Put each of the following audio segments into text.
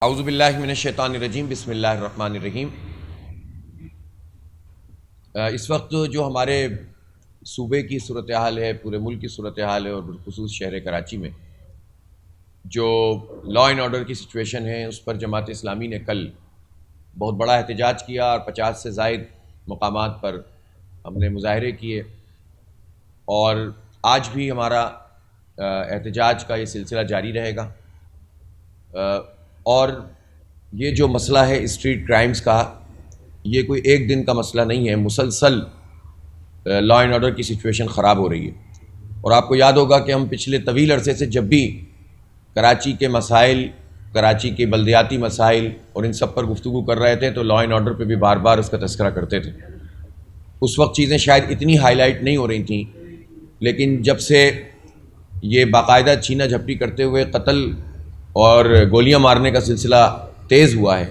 اعوذ باللہ من الشیطان الرجیم، بسم اللہ الرحمن الرحیم۔ اس وقت جو ہمارے صوبے کی صورتحال ہے، پورے ملک کی صورتحال ہے، اور بالخصوص شہر کراچی میں جو لا اینڈ آرڈر کی سچویشن ہے، اس پر جماعت اسلامی نے کل بہت بڑا احتجاج کیا اور 50 سے زائد مقامات پر ہم نے مظاہرے کیے، اور آج بھی ہمارا احتجاج کا یہ سلسلہ جاری رہے گا۔ اور یہ جو مسئلہ ہے اسٹریٹ کرائمز کا، یہ کوئی ایک دن کا مسئلہ نہیں ہے، مسلسل لا اینڈ آرڈر کی سچویشن خراب ہو رہی ہے۔ اور آپ کو یاد ہوگا کہ ہم پچھلے طویل عرصے سے جب بھی کراچی کے مسائل، کراچی کے بلدیاتی مسائل اور ان سب پر گفتگو کر رہے تھے تو لا اینڈ آرڈر پہ بھی بار بار اس کا تذکرہ کرتے تھے۔ اس وقت چیزیں شاید اتنی ہائی لائٹ نہیں ہو رہی تھیں، لیکن جب سے یہ باقاعدہ چھینا جھپٹی کرتے ہوئے قتل اور گولیاں مارنے کا سلسلہ تیز ہوا ہے،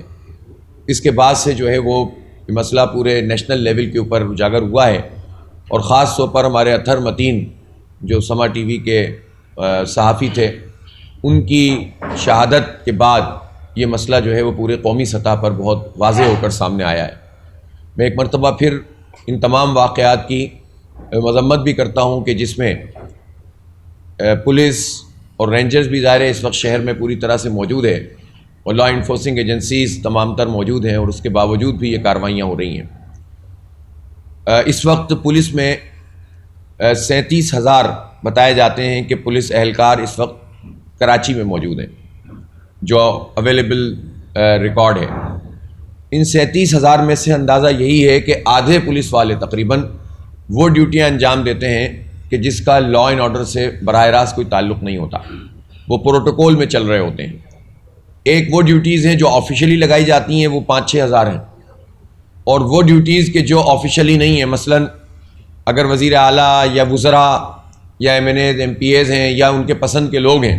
اس کے بعد سے جو ہے وہ مسئلہ پورے نیشنل لیول کے اوپر اجاگر ہوا ہے، اور خاص طور پر ہمارے اطہر متین جو سما ٹی وی کے صحافی تھے، ان کی شہادت کے بعد یہ مسئلہ جو ہے وہ پورے قومی سطح پر بہت واضح ہو کر سامنے آیا ہے۔ میں ایک مرتبہ پھر ان تمام واقعات کی مذمت بھی کرتا ہوں کہ جس میں پولیس اور رینجرز بھی ظاہر ہے اس وقت شہر میں پوری طرح سے موجود ہے، اور لا انفورسنگ ایجنسیز تمام تر موجود ہیں، اور اس کے باوجود بھی یہ کارروائیاں ہو رہی ہیں۔ اس وقت پولیس میں 37,000 بتائے جاتے ہیں کہ پولیس اہلکار اس وقت کراچی میں موجود ہیں، جو اویلیبل ریکارڈ ہے۔ ان 37,000 میں سے اندازہ یہی ہے کہ آدھے پولیس والے تقریباً وہ ڈیوٹیاں انجام دیتے ہیں کہ جس کا لا اینڈ آرڈر سے براہ راست کوئی تعلق نہیں ہوتا، وہ پروٹوکول میں چل رہے ہوتے ہیں۔ ایک وہ ڈیوٹیز ہیں جو آفیشلی لگائی جاتی ہیں، وہ 5-6 ہزار ہیں، اور وہ ڈیوٹیز کے جو آفیشلی نہیں ہیں، مثلا اگر وزیر اعلیٰ یا وزراء یا M N As M P As ہیں یا ان کے پسند کے لوگ ہیں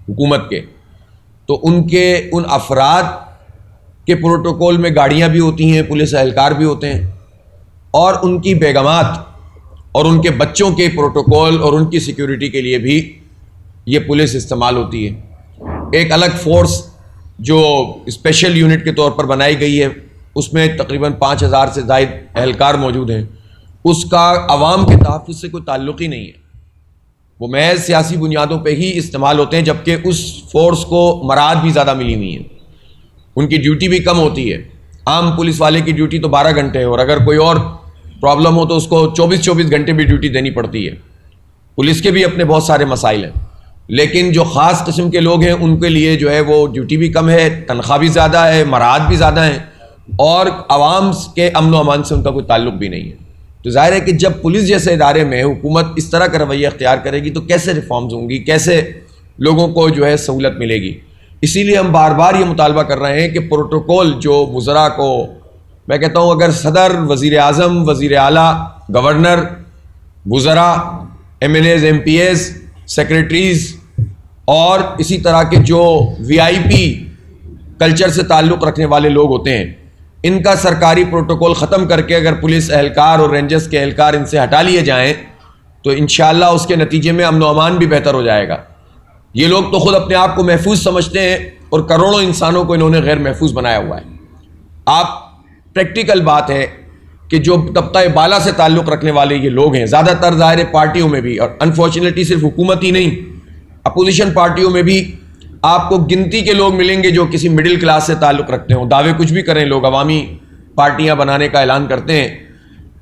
حکومت کے، تو ان افراد کے پروٹوکول میں گاڑیاں بھی ہوتی ہیں، پولیس اہلکار بھی ہوتے ہیں، اور ان کی بیگمات اور ان کے بچوں کے پروٹوکول اور ان کی سیکیورٹی کے لیے بھی یہ پولیس استعمال ہوتی ہے۔ ایک الگ فورس جو اسپیشل یونٹ کے طور پر بنائی گئی ہے، اس میں تقریباً 5,000 سے زائد اہلکار موجود ہیں، اس کا عوام کے تحفظ سے کوئی تعلق ہی نہیں ہے، وہ محض سیاسی بنیادوں پہ ہی استعمال ہوتے ہیں، جبکہ اس فورس کو مراد بھی زیادہ ملی ہوئی ہیں، ان کی ڈیوٹی بھی کم ہوتی ہے۔ عام پولیس والے کی ڈیوٹی تو 12 گھنٹے ہے، اور اگر کوئی اور پرابلم ہو تو اس کو 24 گھنٹے بھی ڈیوٹی دینی پڑتی ہے۔ پولیس کے بھی اپنے بہت سارے مسائل ہیں، لیکن جو خاص قسم کے لوگ ہیں ان کے لیے جو ہے وہ ڈیوٹی بھی کم ہے، تنخواہ بھی زیادہ ہے، مراعات بھی زیادہ ہیں، اور عوام کے امن و امان سے ان کا کوئی تعلق بھی نہیں ہے۔ تو ظاہر ہے کہ جب پولیس جیسے ادارے میں حکومت اس طرح کا رویہ اختیار کرے گی تو کیسے ریفارمز ہوں گی، کیسے لوگوں کو جو ہے سہولت ملے گی۔ اسی لیے ہم بار بار یہ مطالبہ کر رہے ہیں کہ پروٹوکول جو وزراء کو، میں کہتا ہوں اگر صدر، وزیر اعظم، وزیر اعلیٰ، گورنر، وزراء، M L As, M P As, secretaries, اور اسی طرح کے جو وی آئی پی کلچر سے تعلق رکھنے والے لوگ ہوتے ہیں، ان کا سرکاری پروٹوکول ختم کر کے اگر پولیس اہلکار اور رینجرز کے اہلکار ان سے ہٹا لیے جائیں تو انشاءاللہ اس کے نتیجے میں امن و امان بھی بہتر ہو جائے گا۔ یہ لوگ تو خود اپنے آپ کو محفوظ سمجھتے ہیں، اور کروڑوں انسانوں کو انہوں نے غیر محفوظ بنایا ہوا ہے۔ آپ پریکٹیکل بات ہے کہ جو طبقہ بالا سے تعلق رکھنے والے یہ لوگ ہیں، زیادہ تر ظاہر پارٹیوں میں بھی، اور انفارچونیٹلی صرف حکومت ہی نہیں، اپوزیشن پارٹیوں میں بھی آپ کو گنتی کے لوگ ملیں گے جو کسی مڈل کلاس سے تعلق رکھتے ہوں۔ دعوے کچھ بھی کریں لوگ، عوامی پارٹیاں بنانے کا اعلان کرتے ہیں،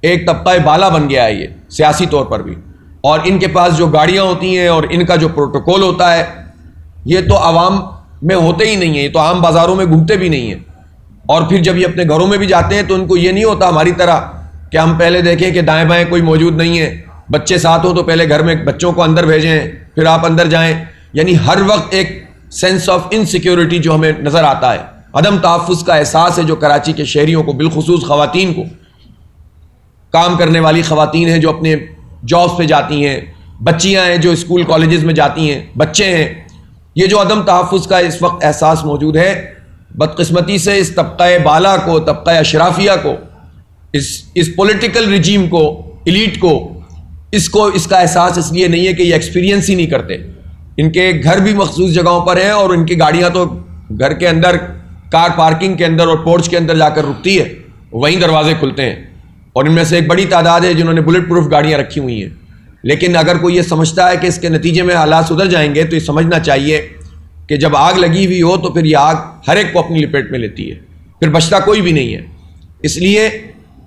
ایک طبقہ بالا بن گیا ہے یہ سیاسی طور پر بھی، اور ان کے پاس جو گاڑیاں ہوتی ہیں اور ان کا جو پروٹوکول ہوتا ہے یہ تو عوام میں ہوتے ہی نہیں ہیں، یہ تو عام بازاروں میں گھومتے بھی نہیں ہیں، اور پھر جب یہ اپنے گھروں میں بھی جاتے ہیں تو ان کو یہ نہیں ہوتا ہماری طرح کہ ہم پہلے دیکھیں کہ دائیں بائیں کوئی موجود نہیں ہے، بچے ساتھ ہوں تو پہلے گھر میں بچوں کو اندر بھیجیں پھر آپ اندر جائیں، یعنی ہر وقت ایک سینس آف انسیکیورٹی جو ہمیں نظر آتا ہے، عدم تحفظ کا احساس ہے جو کراچی کے شہریوں کو، بالخصوص خواتین کو، کام کرنے والی خواتین ہیں جو اپنے جابس پہ جاتی ہیں، بچیاں ہیں جو اسکول کالجز میں جاتی ہیں، بچے ہیں، یہ جو عدم تحفظ کا اس وقت احساس موجود ہے، بدقسمتی سے اس طبقہ بالا کو، طبقہ اشرافیہ کو، اس پولیٹیکل رجیم کو، ایلیٹ کو اس کا احساس اس لیے نہیں ہے کہ یہ ایکسپیرینس ہی نہیں کرتے۔ ان کے گھر بھی مخصوص جگہوں پر ہیں، اور ان کی گاڑیاں تو گھر کے اندر کار پارکنگ کے اندر اور پورچ کے اندر جا کر رکتی ہے، وہیں دروازے کھلتے ہیں، اور ان میں سے ایک بڑی تعداد ہے جنہوں نے بلٹ پروف گاڑیاں رکھی ہوئی ہیں. لیکن اگر کوئی یہ سمجھتا ہے کہ اس کے نتیجے میں حالات سدھر جائیں گے، تو یہ سمجھنا چاہیے کہ جب آگ لگی ہوئی ہو تو پھر یہ آگ ہر ایک کو اپنی لپیٹ میں لیتی ہے، پھر بچتا کوئی بھی نہیں ہے. اس لیے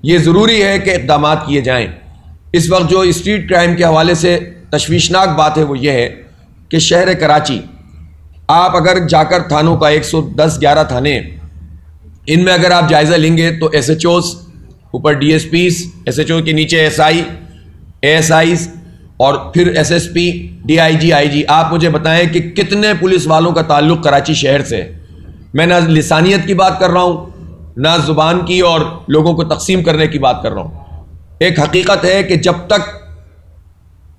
یہ ضروری ہے کہ اقدامات کیے جائیں. اس وقت جو اسٹریٹ کرائم کے حوالے سے تشویشناک بات ہے وہ یہ ہے کہ شہر کراچی، آپ اگر جا کر تھانوں کا 110-11 تھانے، ان میں اگر آپ جائزہ لیں گے تو ایس ایچ اوز، اوپر D S Ps, S H O کے نیچے S I, A S Is, اور پھر S S P, D I G, I G. آپ مجھے بتائیں کہ کتنے پولیس والوں کا تعلق کراچی شہر سے ہے. میں نہ لسانیت کی بات کر رہا ہوں، نہ زبان کی اور لوگوں کو تقسیم کرنے کی بات کر رہا ہوں. ایک حقیقت ہے کہ جب تک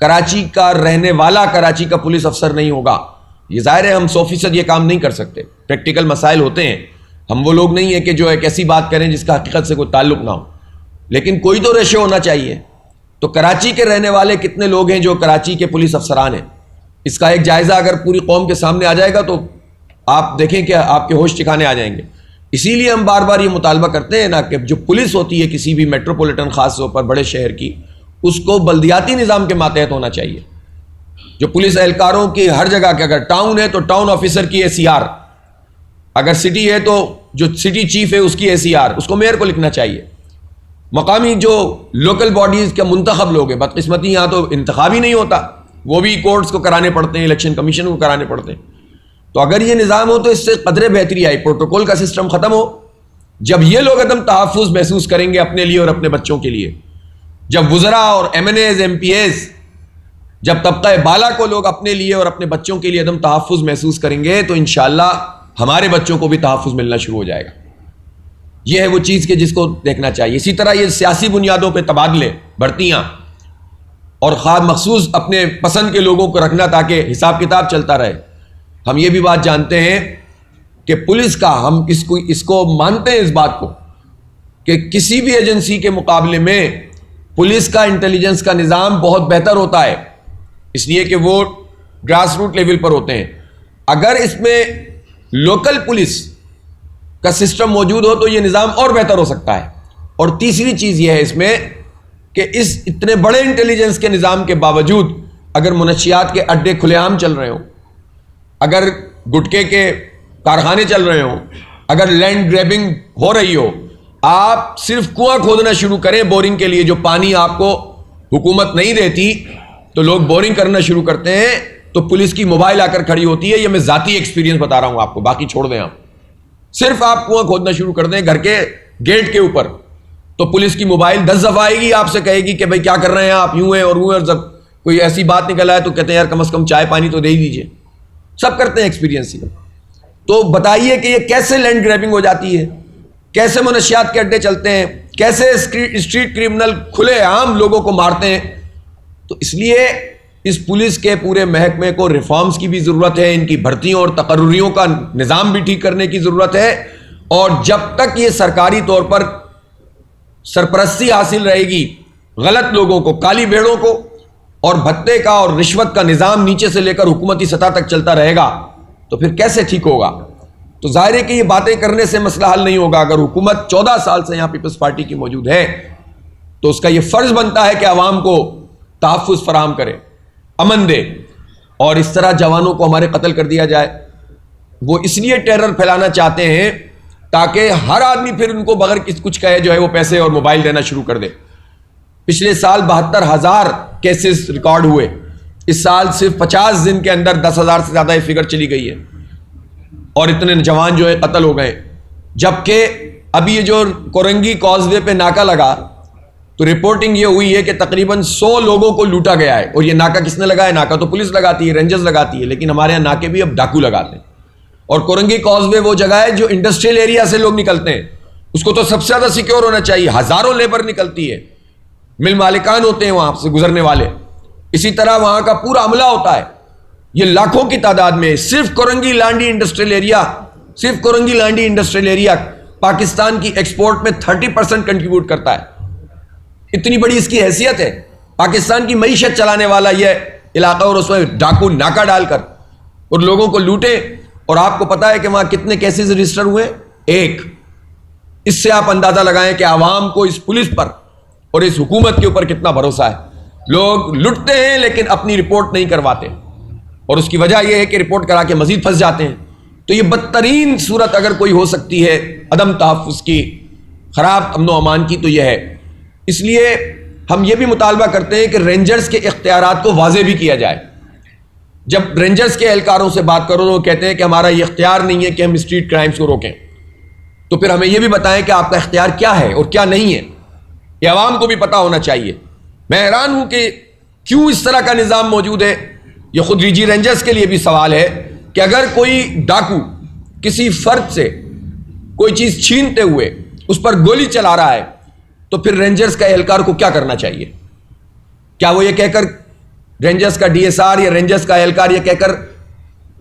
کراچی کا رہنے والا کراچی کا پولیس افسر نہیں ہوگا، یہ ظاہر ہے ہم 100% یہ کام نہیں کر سکتے، پریکٹیکل مسائل ہوتے ہیں. ہم وہ لوگ نہیں ہیں کہ جو ایک ایسی بات کریں جس کا حقیقت سے کوئی تعلق نہ ہو، لیکن کوئی تو ریشو ہونا چاہیے. تو کراچی کے رہنے والے کتنے لوگ ہیں جو کراچی کے پولیس افسران ہیں؟ اس کا ایک جائزہ اگر پوری قوم کے سامنے آ جائے گا تو آپ دیکھیں کہ آپ کے ہوش ٹھکانے آ جائیں گے. اسی لیے ہم بار بار یہ مطالبہ کرتے ہیں نا کہ جو پولیس ہوتی ہے کسی بھی میٹروپولیٹن خاص طور پر بڑے شہر کی، اس کو بلدیاتی نظام کے ماتحت ہونا چاہیے. جو پولیس اہلکاروں کی ہر جگہ کے، اگر ٹاؤن ہے تو ٹاؤن آفیسر کی ACR، اگر سٹی ہے تو جو سٹی چیف ہے اس کی ACR، اس کو میئر کو لکھنا چاہیے. مقامی جو لوکل باڈیز کے منتخب لوگ ہیں، بدقسمتی یہاں تو انتخاب ہی نہیں ہوتا، وہ بھی کورٹس کو کرانے پڑتے ہیں، الیکشن کمیشن کو کرانے پڑتے ہیں. تو اگر یہ نظام ہو تو اس سے قدرے بہتری آئی، پروٹوکول کا سسٹم ختم ہو. جب یہ لوگ عدم تحفظ محسوس کریں گے اپنے لیے اور اپنے بچوں کے لیے، جب وزراء اور MNAs MPAs، جب طبقہ بالا کو لوگ اپنے لیے اور اپنے بچوں کے لیے عدم تحفظ محسوس کریں گے تو انشاءاللہ ہمارے بچوں کو بھی تحفظ ملنا شروع ہو جائے گا. یہ ہے وہ چیز کہ جس کو دیکھنا چاہیے. اسی طرح یہ سیاسی بنیادوں پہ تبادلے، بھرتیاں، اور خاص مخصوص اپنے پسند کے لوگوں کو رکھنا تاکہ حساب کتاب چلتا رہے. ہم یہ بھی بات جانتے ہیں کہ پولیس کا، ہم اس کو مانتے ہیں اس بات کو کہ کسی بھی ایجنسی کے مقابلے میں پولیس کا انٹیلیجنس کا نظام بہت بہتر ہوتا ہے، اس لیے کہ وہ گراس روٹ لیول پر ہوتے ہیں. اگر اس میں لوکل پولیس کا سسٹم موجود ہو تو یہ نظام اور بہتر ہو سکتا ہے. اور تیسری چیز یہ ہے اس میں کہ اس اتنے بڑے انٹیلیجنس کے نظام کے باوجود اگر منشیات کے اڈے کھلے عام چل رہے ہوں، اگر گٹکے کے کارخانے چل رہے ہوں، اگر لینڈ گریبنگ ہو رہی ہو، آپ صرف کنواں کھودنا شروع کریں بورنگ کے لیے، جو پانی آپ کو حکومت نہیں دیتی تو لوگ بورنگ کرنا شروع کرتے ہیں تو پولیس کی موبائل آ کر کھڑی ہوتی ہے. یہ میں ذاتی ایکسپیرینس بتا رہا ہوں آپ کو، باقی چھوڑ دیں. آپ صرف آپ کنواں کھودنا شروع کر دیں گھر کے گیٹ کے اوپر تو پولیس کی موبائل 10 دفعہ آئے گی، آپ سے کہے گی کہ بھائی کیا کر رہے ہیں آپ، یوں ہیں اور وہ ہیں. اور جب کوئی ایسی بات نکل آئے تو کہتے ہیں یار کم از کم چائے پانی تو دے ہی دیجیے. سب کرتے ہیں ایکسپیرینس ہی. تو بتائیے کہ یہ کیسے لینڈ گریبنگ ہو جاتی ہے، کیسے منشیات کے اڈے چلتے ہیں، کیسے اسٹریٹ کرمنل کھلے عام لوگوں کو مارتے ہیں. تو اس لیے اس پولیس کے پورے محکمے کو ریفارمز کی بھی ضرورت ہے، ان کی بھرتیوں اور تقرریوں کا نظام بھی ٹھیک کرنے کی ضرورت ہے. اور جب تک یہ سرکاری طور پر سرپرستی حاصل رہے گی غلط لوگوں کو، کالی بھیڑوں کو، اور بھتے کا اور رشوت کا نظام نیچے سے لے کر حکومتی سطح تک چلتا رہے گا تو پھر کیسے ٹھیک ہوگا؟ تو ظاہر ہے کہ یہ باتیں کرنے سے مسئلہ حل نہیں ہوگا. اگر حکومت 14 سال سے یہاں پیپلز پارٹی کی موجود ہے تو اس کا یہ فرض بنتا ہے کہ عوام کو تحفظ فراہم کرے، امن دے. اور اس طرح جوانوں کو ہمارے قتل کر دیا جائے، وہ اس لیے ٹیرر پھیلانا چاہتے ہیں تاکہ ہر آدمی پھر ان کو بغیر کچھ کہے جو ہے وہ پیسے اور موبائل دینا شروع کر دے. پچھلے سال 72,000 کیسز ریکارڈ ہوئے، اس سال صرف 50 دن کے اندر 10,000 سے زیادہ یہ فگر چلی گئی ہے، اور اتنے جوان جو ہے قتل ہو گئے. جبکہ ابھی یہ جو کورنگی کازوے پہ ناکا لگا تو رپورٹنگ یہ ہوئی ہے کہ تقریباً 100 لوگوں کو لوٹا گیا ہے. اور یہ ناکا کس نے لگایا؟ ناکا تو پولیس لگاتی ہے، رینجرز لگاتی ہے، لیکن ہمارے یہاں ناکے بھی اب ڈاکو لگاتے ہیں. اور کورنگی کازوے وہ جگہ ہے جو انڈسٹریل ایریا سے لوگ نکلتے ہیں، اس کو تو سب سے زیادہ سیکیور ہونا چاہیے. ہزاروں لیبر نکلتی ہے، مل مالکان ہوتے ہیں وہاں سے گزرنے والے، اسی طرح وہاں کا پورا عملہ ہوتا ہے. یہ لاکھوں کی تعداد میں صرف کورنگی لانڈی انڈسٹریل ایریا پاکستان کی ایکسپورٹ میں 30% کنٹریبیوٹ کرتا ہے. اتنی بڑی اس کی حیثیت ہے. پاکستان کی معیشت چلانے والا یہ علاقہ، اور اس میں ڈاکو ناکا ڈال کر اور لوگوں کو لوٹے. اور آپ کو پتا ہے کہ وہاں کتنے کیسز رجسٹر ہوئے؟ ایک، اس سے آپ اندازہ لگائیں کہ عوام کو اس پولیس پر اور اس حکومت کے اوپر کتنا بھروسہ ہے۔ لوگ لٹتے ہیں لیکن اپنی رپورٹ نہیں کرواتے، اور اس کی وجہ یہ ہے کہ رپورٹ کرا کے مزید پھنس جاتے ہیں۔ تو یہ بدترین صورت اگر کوئی ہو سکتی ہے عدم تحفظ کی، خراب امن و امان کی، تو یہ ہے۔ اس لیے ہم یہ بھی مطالبہ کرتے ہیں کہ رینجرز کے اختیارات کو واضح بھی کیا جائے۔ جب رینجرز کے اہلکاروں سے بات کرو تو وہ کہتے ہیں کہ ہمارا یہ اختیار نہیں ہے کہ ہم اسٹریٹ کرائمز کو روکیں، تو پھر ہمیں یہ بھی بتائیں کہ آپ کا اختیار کیا ہے اور کیا نہیں ہے، یہ عوام کو بھی پتہ ہونا چاہیے۔ میں حیران ہوں کہ کیوں اس طرح کا نظام موجود ہے۔ یہ خود ڈی جی رینجرز کے لیے بھی سوال ہے کہ اگر کوئی ڈاکو کسی فرد سے کوئی چیز چھینتے ہوئے اس پر گولی چلا رہا ہے تو پھر رینجرز کا اہلکار کو کیا کرنا چاہیے؟ کیا وہ یہ کہہ کر، رینجرز کا ڈی ایس آر یا رینجرز کا اہلکار یہ کہہ کر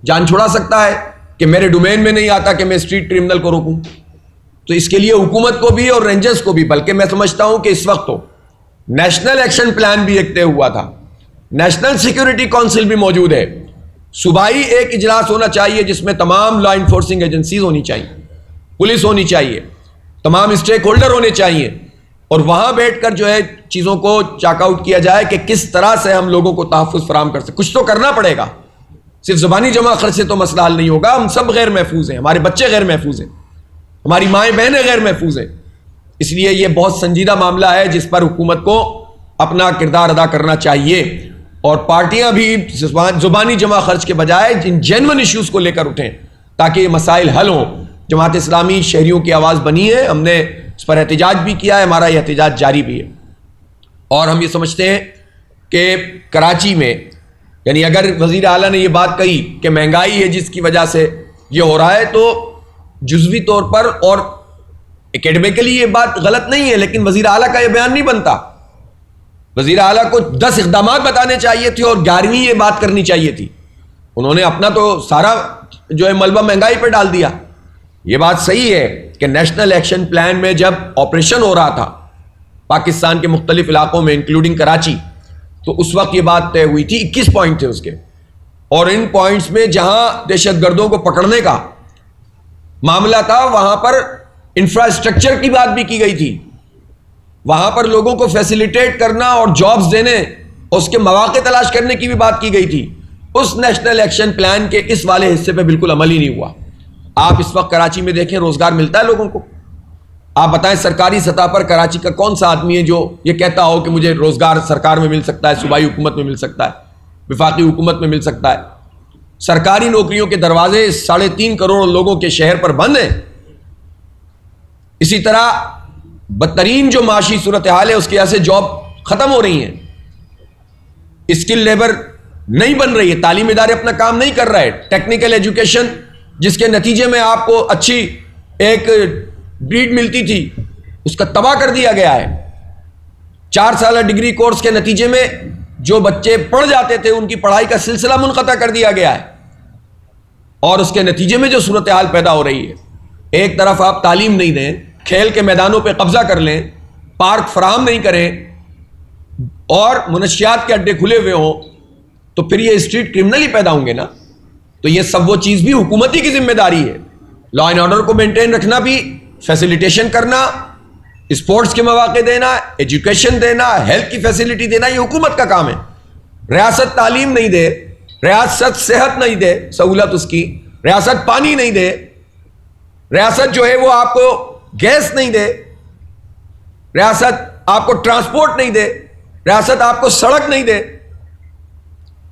جان چھڑا سکتا ہے کہ میرے ڈومین میں نہیں آتا کہ میں اسٹریٹ کرمنل کو روکوں؟ تو اس کے لیے حکومت کو بھی اور رینجرز کو بھی، بلکہ میں سمجھتا ہوں کہ اس وقت تو نیشنل ایکشن پلان بھی ایک طے ہوا تھا، نیشنل سیکیورٹی کونسل بھی موجود ہے، صوبائی ایک اجلاس ہونا چاہیے جس میں تمام لا انفورسنگ ایجنسیز ہونی چاہیے، پولیس ہونی چاہیے، تمام اسٹیک ہولڈر ہونے چاہیے، اور وہاں بیٹھ کر جو ہے چیزوں کو چاک آؤٹ کیا جائے کہ کس طرح سے ہم لوگوں کو تحفظ فراہم کر سکتے۔ کچھ تو کرنا پڑے گا، صرف زبانی جمع خرچ سے تو مسئلہ حل نہیں ہوگا۔ ہم سب غیر محفوظ ہیں، ہمارے بچے غیر محفوظ ہیں، ہماری مائیں بہنیں غیر محفوظ ہیں۔ اس لیے یہ بہت سنجیدہ معاملہ ہے جس پر حکومت کو اپنا کردار ادا کرنا چاہیے، اور پارٹیاں بھی زبانی جمع خرچ کے بجائے ان جینون ایشوز کو لے کر اٹھیں تاکہ یہ مسائل حل ہوں۔ جماعت اسلامی شہریوں کی آواز بنی ہے، ہم نے اس پر احتجاج بھی کیا ہے، ہمارا یہ احتجاج جاری بھی ہے، اور ہم یہ سمجھتے ہیں کہ کراچی میں، یعنی اگر وزیر اعلیٰ نے یہ بات کہی کہ مہنگائی ہے جس کی وجہ سے یہ ہو رہا ہے، تو جزوی طور پر اور اکیڈمیکلی یہ بات غلط نہیں ہے، لیکن وزیر اعلیٰ کا یہ بیان نہیں بنتا۔ وزیر اعلیٰ کو 10 اقدامات بتانے چاہیے تھے اور 11ویں یہ بات کرنی چاہیے تھی۔ انہوں نے اپنا تو سارا جو ہے ملبہ مہنگائی پہ ڈال دیا۔ یہ بات صحیح ہے کہ نیشنل ایکشن پلان میں جب آپریشن ہو رہا تھا پاکستان کے مختلف علاقوں میں انکلوڈنگ کراچی، تو اس وقت یہ بات طے ہوئی تھی، 21 پوائنٹ تھے اس کے، اور ان پوائنٹس میں جہاں دہشت گردوں کو پکڑنے کا معاملہ تھا وہاں پر انفراسٹرکچر کی بات بھی کی گئی تھی، وہاں پر لوگوں کو فیسیلیٹیٹ کرنا اور جابز دینے اور اس کے مواقع تلاش کرنے کی بھی بات کی گئی تھی۔ اس نیشنل ایکشن پلان کے اس والے حصے پہ بالکل عمل ہی نہیں ہوا۔ آپ اس وقت کراچی میں دیکھیں روزگار ملتا ہے لوگوں کو؟ آپ بتائیں سرکاری سطح پر کراچی کا کون سا آدمی ہے جو یہ کہتا ہو کہ مجھے روزگار سرکار میں مل سکتا ہے، صوبائی حکومت میں مل سکتا ہے، وفاقی حکومت میں مل سکتا ہے؟ سرکاری نوکریوں کے دروازے 3.5 کروڑ لوگوں کے شہر پر بند ہیں۔ اسی طرح بدترین جو معاشی صورتحال ہے اس کی وجہ سے جاب ختم ہو رہی ہیں، اسکل لیبر نہیں بن رہی ہے، تعلیم ادارے اپنا کام نہیں کر رہے، ٹیکنیکل ایجوکیشن جس کے نتیجے میں آپ کو اچھی ایک بریڈ ملتی تھی اس کا تباہ کر دیا گیا ہے۔ 4 سالہ ڈگری کورس کے نتیجے میں جو بچے پڑھ جاتے تھے ان کی پڑھائی کا سلسلہ منقطع کر دیا گیا ہے، اور اس کے نتیجے میں جو صورتحال پیدا ہو رہی ہے، ایک طرف آپ تعلیم نہیں دیں، کھیل کے میدانوں پہ قبضہ کر لیں، پارک فراہم نہیں کریں اور منشیات کے اڈے کھلے ہوئے ہوں، تو پھر یہ اسٹریٹ کرمنل ہی پیدا ہوں گے نا۔ تو یہ سب وہ چیز بھی حکومتی کی ذمہ داری ہے، لا اینڈ آرڈر کو مینٹین رکھنا بھی، فیسیلیٹیشن کرنا، اسپورٹس کے مواقع دینا، ایجوکیشن دینا، ہیلتھ کی فیسیلٹی دینا، یہ حکومت کا کام ہے۔ ریاست تعلیم نہیں دے، ریاست صحت نہیں دے سہولت اس کی، ریاست پانی نہیں دے، ریاست جو ہے وہ آپ کو گیس نہیں دے، ریاست آپ کو ٹرانسپورٹ نہیں دے، ریاست آپ کو سڑک نہیں دے،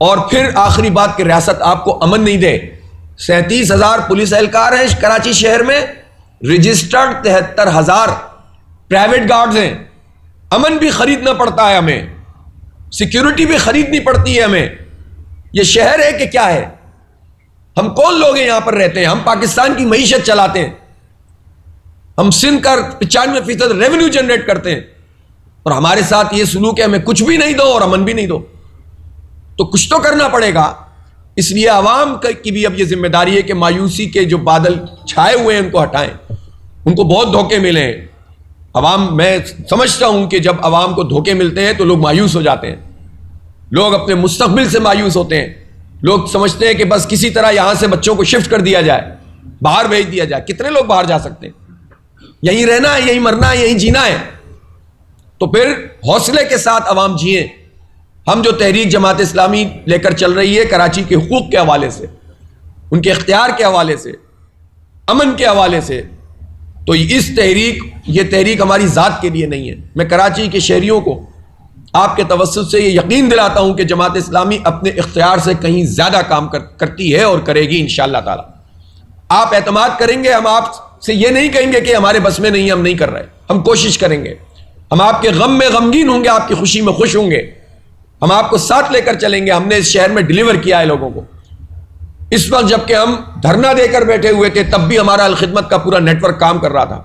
اور پھر آخری بات کہ ریاست آپ کو امن نہیں دے۔ 37,000 پولیس اہلکار ہیں کراچی شہر میں، رجسٹرڈ 73,000 پرائیویٹ گارڈز ہیں۔ امن بھی خریدنا پڑتا ہے ہمیں، سیکیورٹی بھی خریدنی پڑتی ہے ہمیں۔ یہ شہر ہے کہ کیا ہے؟ ہم کون لوگ ہیں یہاں پر رہتے ہیں؟ ہم پاکستان کی معیشت چلاتے ہیں، ہم سندھ کا 95% ریونیو جنریٹ کرتے ہیں، اور ہمارے ساتھ یہ سلوک ہے ہمیں کچھ بھی نہیں دو اور امن بھی نہیں دو، تو کچھ تو کرنا پڑے گا۔ اس لیے عوام کی بھی اب یہ ذمہ داری ہے کہ مایوسی کے جو بادل چھائے ہوئے ہیں ان کو ہٹائیں۔ ان کو بہت دھوکے ملے ہیں عوام، میں سمجھتا ہوں کہ جب عوام کو دھوکے ملتے ہیں تو لوگ مایوس ہو جاتے ہیں، لوگ اپنے مستقبل سے مایوس ہوتے ہیں، لوگ سمجھتے ہیں کہ بس کسی طرح یہاں سے بچوں کو شفٹ کر دیا جائے، باہر بھیج دیا جائے. کتنے لوگ باہر جا سکتے ہیں؟ یہیں رہنا ہے، یہیں مرنا ہے، یہیں جینا ہے. تو پھر حوصلے کے ساتھ عوام جیئیں. ہم جو تحریک جماعت اسلامی لے کر چل رہی ہے کراچی کے حقوق کے حوالے سے، ان کے اختیار کے حوالے سے، امن کے حوالے سے، تو یہ تحریک ہماری ذات کے لیے نہیں ہے. میں کراچی کے شہریوں کو آپ کے توسط سے یہ یقین دلاتا ہوں کہ جماعت اسلامی اپنے اختیار سے کہیں زیادہ کام کرتی ہے اور کرے گی انشاءاللہ تعالی. آپ اعتماد کریں گے، ہم آپ سے یہ نہیں کہیں گے کہ ہمارے بس میں نہیں، ہم نہیں کر رہے. ہم کوشش کریں گے، ہم آپ کے غم میں غمگین ہوں گے، آپ کی خوشی میں خوش ہوں گے. ہم آپ کو ساتھ لے کر چلیں گے. ہم نے اس شہر میں ڈیلیور کیا ہے لوگوں کو. اس وقت جب کہ ہم دھرنا دے کر بیٹھے ہوئے تھے تب بھی ہمارا الخدمت کا پورا نیٹ ورک کام کر رہا تھا.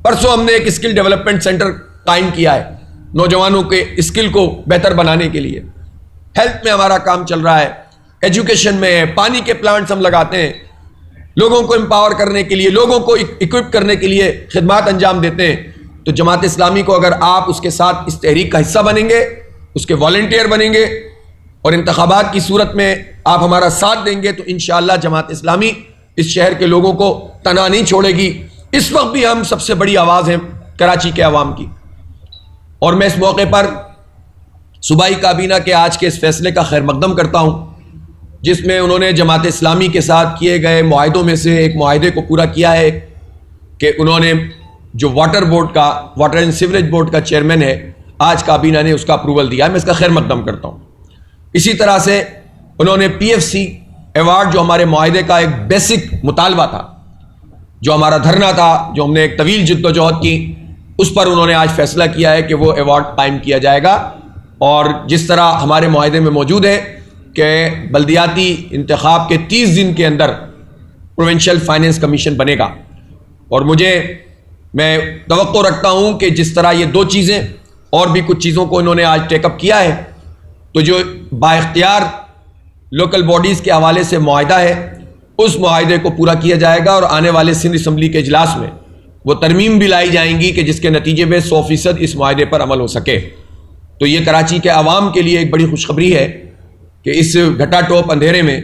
پرسوں ہم نے ایک اسکل ڈیولپمنٹ سینٹر قائم کیا ہے نوجوانوں کے اسکل کو بہتر بنانے کے لیے. ہیلتھ میں ہمارا کام چل رہا ہے، ایجوکیشن میں ہے، پانی کے پلانٹس ہم لگاتے ہیں، لوگوں کو امپاور کرنے کے لیے، لوگوں کو اکوپ کرنے کے لیے خدمات انجام دیتے ہیں. تو جماعت اسلامی کو اگر آپ اس کے ساتھ اس تحریک کا حصہ بنیں گے، اس کے والنٹیئر بنیں گے اور انتخابات کی صورت میں آپ ہمارا ساتھ دیں گے تو انشاءاللہ جماعت اسلامی اس شہر کے لوگوں کو تنہا نہیں چھوڑے گی. اس وقت بھی ہم سب سے بڑی آواز ہیں کراچی کے عوام کی. اور میں اس موقع پر صوبائی کابینہ کے آج کے اس فیصلے کا خیر مقدم کرتا ہوں جس میں انہوں نے جماعت اسلامی کے ساتھ کیے گئے معاہدوں میں سے ایک معاہدے کو پورا کیا ہے کہ انہوں نے جو واٹر اینڈ سیوریج بورڈ کا چیئرمین ہے، آج کابینہ نے اس کا اپروول دیا ہے. میں اس کا خیر مقدم کرتا ہوں. اسی طرح سے انہوں نے پی ایف سی ایوارڈ جو ہمارے معاہدے کا ایک بیسک مطالبہ تھا، جو ہمارا دھرنا تھا، جو ہم نے ایک طویل جد و جہد کی، اس پر انہوں نے آج فیصلہ کیا ہے کہ وہ ایوارڈ قائم کیا جائے گا. اور جس طرح ہمارے معاہدے میں موجود ہے کہ بلدیاتی انتخاب کے 30 دن کے اندر پروونشل فائنینس کمیشن بنے گا. اور میں توقع رکھتا ہوں کہ جس طرح یہ دو چیزیں اور بھی کچھ چیزوں کو انہوں نے آج ٹیک اپ کیا ہے، تو جو با اختیار لوکل باڈیز کے حوالے سے معاہدہ ہے اس معاہدے کو پورا کیا جائے گا. اور آنے والے سندھ اسمبلی کے اجلاس میں وہ ترمیم بھی لائی جائیں گی کہ جس کے نتیجے میں 100% اس معاہدے پر عمل ہو سکے. تو یہ کراچی کے عوام کے لیے ایک بڑی خوشخبری ہے کہ اس گھٹا ٹوپ اندھیرے میں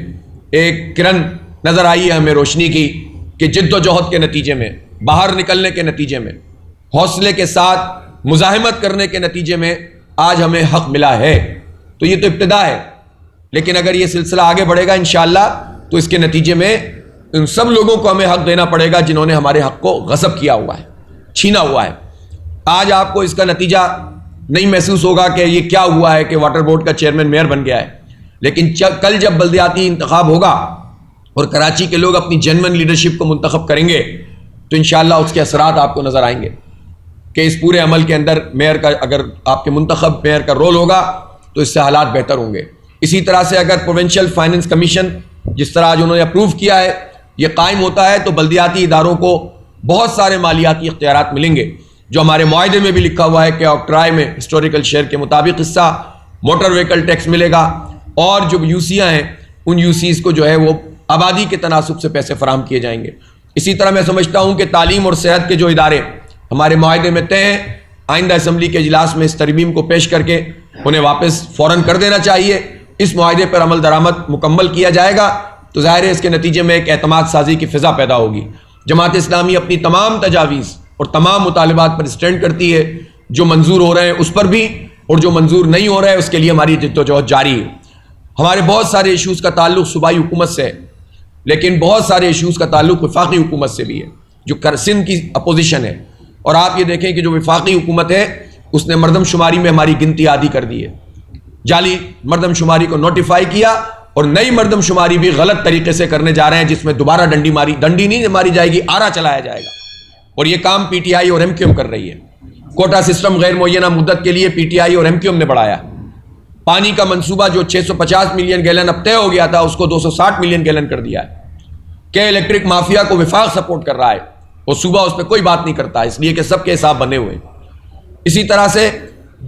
ایک کرن نظر آئی ہے ہمیں روشنی کی، کہ جد و جہد کے نتیجے میں، باہر نکلنے کے نتیجے میں، حوصلے کے ساتھ مزاحمت کرنے کے نتیجے میں آج ہمیں حق ملا ہے. تو یہ تو ابتدا ہے، لیکن اگر یہ سلسلہ آگے بڑھے گا انشاءاللہ تو اس کے نتیجے میں ان سب لوگوں کو ہمیں حق دینا پڑے گا جنہوں نے ہمارے حق کو غصب کیا ہوا ہے، چھینا ہوا ہے. آج آپ کو اس کا نتیجہ نہیں محسوس ہوگا کہ یہ کیا ہوا ہے کہ واٹر بورڈ کا چیئرمین میئر بن گیا ہے، لیکن کل جب بلدیاتی انتخاب ہوگا اور کراچی کے لوگ اپنی جینوئن لیڈرشپ کو منتخب کریں گے تو انشاءاللہ اس کے اثرات آپ کو نظر آئیں گے کہ اس پورے عمل کے اندر میئر کا، اگر آپ کے منتخب میئر کا رول ہوگا تو اس سے حالات بہتر ہوں گے. اسی طرح سے اگر پروونشل فائنینس کمیشن جس طرح آج انہوں نے اپروو کیا ہے یہ قائم ہوتا ہے تو بلدیاتی اداروں کو بہت سارے مالیاتی اختیارات ملیں گے، جو ہمارے معاہدے میں بھی لکھا ہوا ہے کہ آکٹرائے میں ہسٹوریکل شیئر کے مطابق حصہ، موٹر وہیکل ٹیکس ملے گا، اور جو یوسیاں ہیں ان یوسیز کو جو ہے وہ آبادی کے تناسب سے پیسے فراہم کیے جائیں گے. اسی طرح میں سمجھتا ہوں کہ تعلیم اور صحت کے جو ادارے ہمارے معاہدے میں طے ہیں، آئندہ اسمبلی کے اجلاس میں اس ترمیم کو پیش کر کے انہیں واپس فوراً کر دینا چاہیے. اس معاہدے پر عمل درآمد مکمل کیا جائے گا تو ظاہر ہے اس کے نتیجے میں ایک اعتماد سازی کی فضا پیدا ہوگی. جماعت اسلامی اپنی تمام تجاویز اور تمام مطالبات پر اسٹینڈ کرتی ہے، جو منظور ہو رہے ہیں اس پر بھی اور جو منظور نہیں ہو رہا ہے اس کے لیے ہماری جد و جہد جاری ہے. ہمارے بہت سارے ایشوز کا تعلق صوبائی حکومت سے ہے، لیکن بہت سارے ایشوز کا تعلق وفاقی حکومت سے بھی ہے جو سندھ کی اپوزیشن ہے. اور آپ یہ دیکھیں کہ جو وفاقی حکومت ہے اس نے مردم شماری میں ہماری گنتی عادی کر دی ہے، جعلی مردم شماری کو نوٹیفائی کیا اور نئی مردم شماری بھی غلط طریقے سے کرنے جا رہے ہیں جس میں دوبارہ ڈنڈی نہیں ماری جائے گی، آرا چلایا جائے گا. اور یہ کام پی ٹی آئی اور ایم کیو ایم کر رہی ہے. کوٹا سسٹم غیر معینہ مدت کے لیے پی ٹی آئی اور ایم کیو ایم نے بڑھایا. پانی کا منصوبہ جو 650 ملین گیلن اب طے ہو گیا تھا اس کو 260 ملین گیلن کر دیا ہے. کہ الیکٹرک مافیا کو وفاق سپورٹ کر رہا ہے اور صوبہ اس پہ کوئی بات نہیں کرتا ہے، اس لیے کہ سب کے حساب بنے ہوئے. اسی طرح سے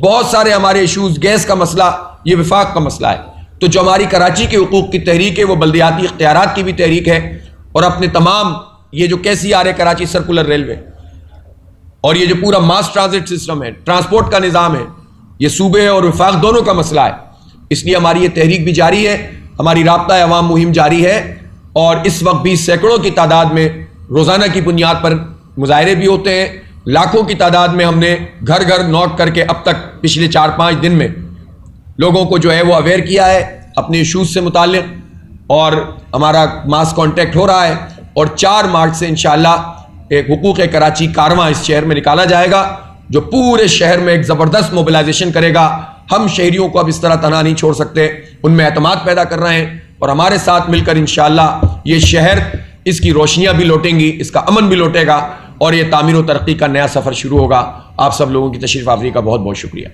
بہت سارے ہمارے ایشوز، گیس کا مسئلہ یہ وفاق کا مسئلہ ہے. تو جو ہماری کراچی کے حقوق کی تحریک ہے وہ بلدیاتی اختیارات کی بھی تحریک ہے، اور اپنے تمام یہ جو کیسی آر ہے کراچی سرکولر ریلوے اور یہ جو پورا ماس ٹرانزٹ سسٹم ہے، ٹرانسپورٹ کا نظام ہے، یہ صوبے اور وفاق دونوں کا مسئلہ ہے. اس لیے ہماری یہ تحریک بھی جاری ہے، ہماری رابطہ عوام مہم جاری ہے. اور اس وقت بھی سینکڑوں کی تعداد میں روزانہ کی بنیاد پر مظاہرے بھی ہوتے ہیں. لاکھوں کی تعداد میں ہم نے گھر گھر نوک کر کے اب تک پچھلے 4-5 دن میں لوگوں کو جو ہے وہ اویئر کیا ہے اپنے ایشوز سے متعلق, اور ہمارا ماس کانٹیکٹ ہو رہا ہے. اور 4 مارچ سے انشاءاللہ ایک حقوق کراچی کارواں اس شہر میں نکالا جائے گا جو پورے شہر میں ایک زبردست موبلائزیشن کرے گا. ہم شہریوں کو اب اس طرح تنہا نہیں چھوڑ سکتے, ان میں اعتماد پیدا کر رہے ہیں, اور ہمارے ساتھ مل کر انشاءاللہ یہ شہر, اس کی روشنیاں بھی لوٹیں گی, اس کا امن بھی لوٹے گا, اور یہ تعمیر و ترقی کا نیا سفر شروع ہوگا. آپ سب لوگوں کی تشریف آوری کا بہت بہت شکریہ.